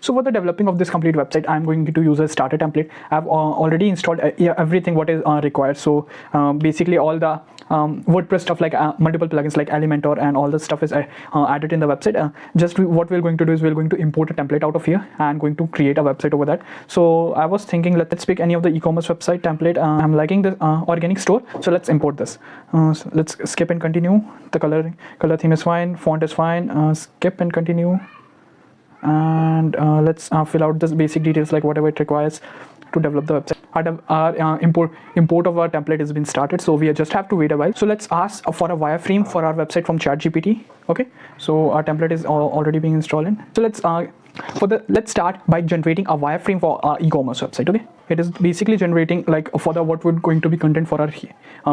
So for the developing of this complete website, I'm going to use a starter template. I've already installed everything what is required. So basically all the WordPress stuff like multiple plugins like Elementor and all the stuff is added in the website. Just what we're going to do is we're going to import a template out of here and going to create a website over that. So I was thinking, let's pick any of the e-commerce website template. I'm liking the organic store, so let's import this. So let's skip and continue. The color theme is fine, font is fine. Skip and continue, and let's fill out this basic details like whatever it requires to develop the website. Our import of our template has been started, so we just have to wait a while. So let's ask for a wireframe for our website from ChatGPT. Okay, so our template is already being installed in. So let's start by generating a wireframe for our e-commerce website. Okay, it is basically generating like for the what would going to be content for our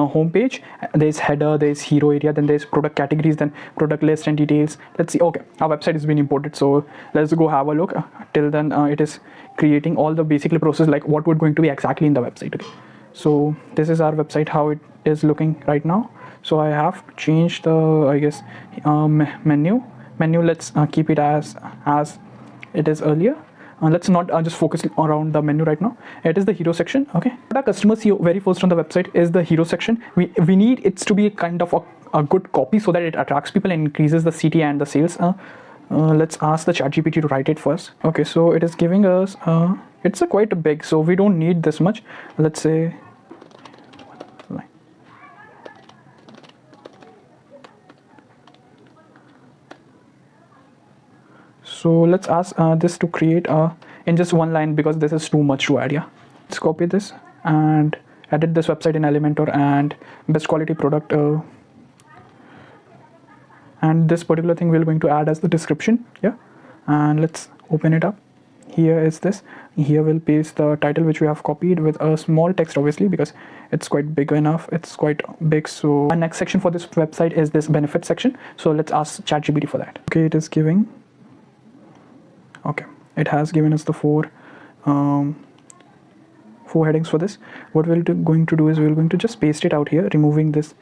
homepage. There's header, there's hero area, then there's product categories, then product list and details. Let's see. Okay, our website has been imported, so let's go have a look. Till then it is creating all the basically process like what would going to be exactly in the website. Okay, so this is our website, how it is looking right now. So I have changed the, I guess, menu. Let's keep it as it is earlier. Let's not just focus around the menu right now. It is the hero section. Okay, what our customers see very first on the website is the hero section. We need it to be kind of a good copy so that it attracts people and increases the CT and the sales. Let's ask the ChatGPT to write it first. Okay, so it is giving us it's quite big, so we don't need this much. Let's say so let's ask this to create in just one line, because this is too much to add. Yeah, let's copy this and edit this website in Elementor and best quality product, and this particular thing we're going to add as the description. Yeah, and let's open it up. Here is this. Here we'll paste the title which we have copied with a small text, obviously, because it's quite big enough. It's quite big. So our next section for this website is this benefit section. So let's ask ChatGPT for that. Okay, it is giving. Okay, it has given us the four headings for this. What we're going to do is we're going to just paste it out here, removing this,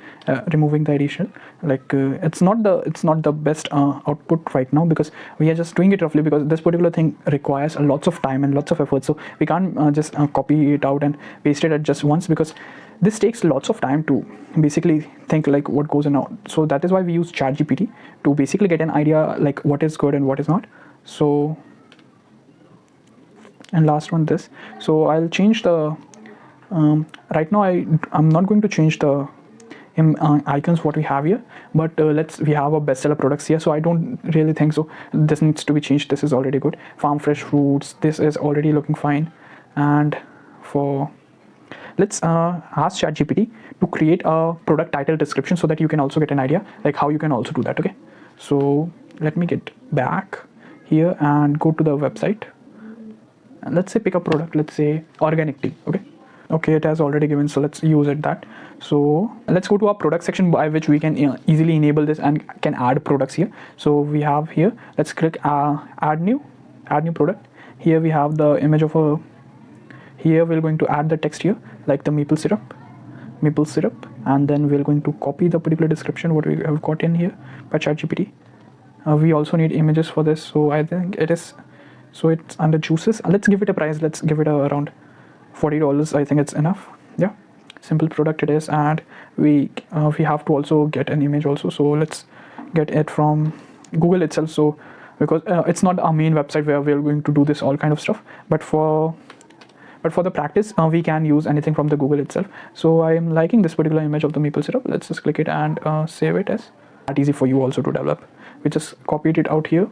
removing the additional. Like it's not the best output right now, because we are just doing it roughly, because this particular thing requires lots of time and lots of effort. So we can't just copy it out and paste it at just once, because this takes lots of time to basically think like what goes in out. So that is why we use ChatGPT to basically get an idea like what is good and what is not. So. And last one, this. So I'll change the right now I'm not going to change the icons what we have here, but we have a bestseller products here, so I don't really think so this needs to be changed. This is already good. Farm fresh fruits, this is already looking fine. And let's ask ChatGPT to create a product title description so that you can also get an idea like how you can also do that. Okay, so let me get back here and go to the website. And let's say pick a product, let's say organic tea. Okay, it has already given, so let's use it that. So let's go to our product section by which we can easily enable this and can add products here. So we have here, let's click add new product. Here we have the image of a, here we're going to add the text here like the maple syrup, and then we're going to copy the particular description what we have got in here by ChatGPT. We also need images for this, so I think it is. So it's under juices. Let's give it a price. Let's give it around $40. I think it's enough. Yeah, simple product it is, and we have to also get an image also. So let's get it from Google itself. So because it's not our main website where we're going to do this all kind of stuff, but for the practice we can use anything from the Google itself. So I am liking this particular image of the maple syrup. Let's just click it and save it as that. Easy for you also to develop. We just copied it out here.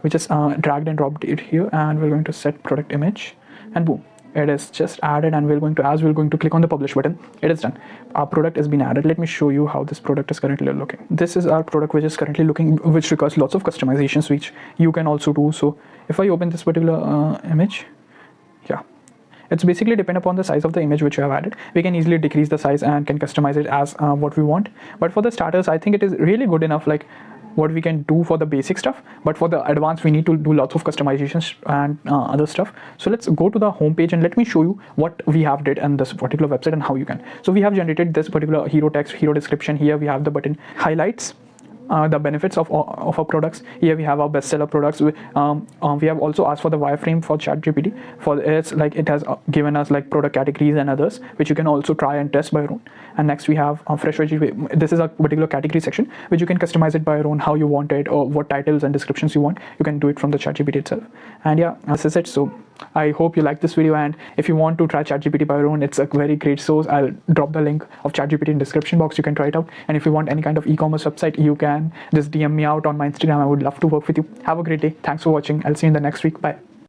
We just dragged and dropped it here, and we're going to set product image, and boom, it is just added. And we're going to click on the publish button, it is done. Our product has been added. Let me show you how this product is currently looking. This is our product which is currently looking, which requires lots of customizations which you can also do. So if I open this particular image, yeah, it's basically depend upon the size of the image which you have added. We can easily decrease the size and can customize it as what we want. But for the starters, I think it is really good enough, like what we can do for the basic stuff. But for the advanced, we need to do lots of customizations and other stuff. So let's go to the home page and let me show you what we have did on this particular website and how you can. So we have generated this particular hero text, hero description. Here we have the button highlights. the benefits of our products. Here we have our bestseller products. We have also asked for the wireframe for ChatGPT. For it's like it has given us like product categories and others, which you can also try and test by your own. And next we have fresh veggie. This is a particular category section which you can customize it by your own, how you want it, or what titles and descriptions you want. You can do it from the ChatGPT itself. And yeah, this is it. So I hope you like this video, and if you want to try ChatGPT by your own, it's a very great source. I'll drop the link of ChatGPT in the description box. You can try it out. And if you want any kind of e-commerce website, you can just DM me out on my Instagram. I would love to work with you. Have a great day. Thanks for watching. I'll see you in the next week. Bye.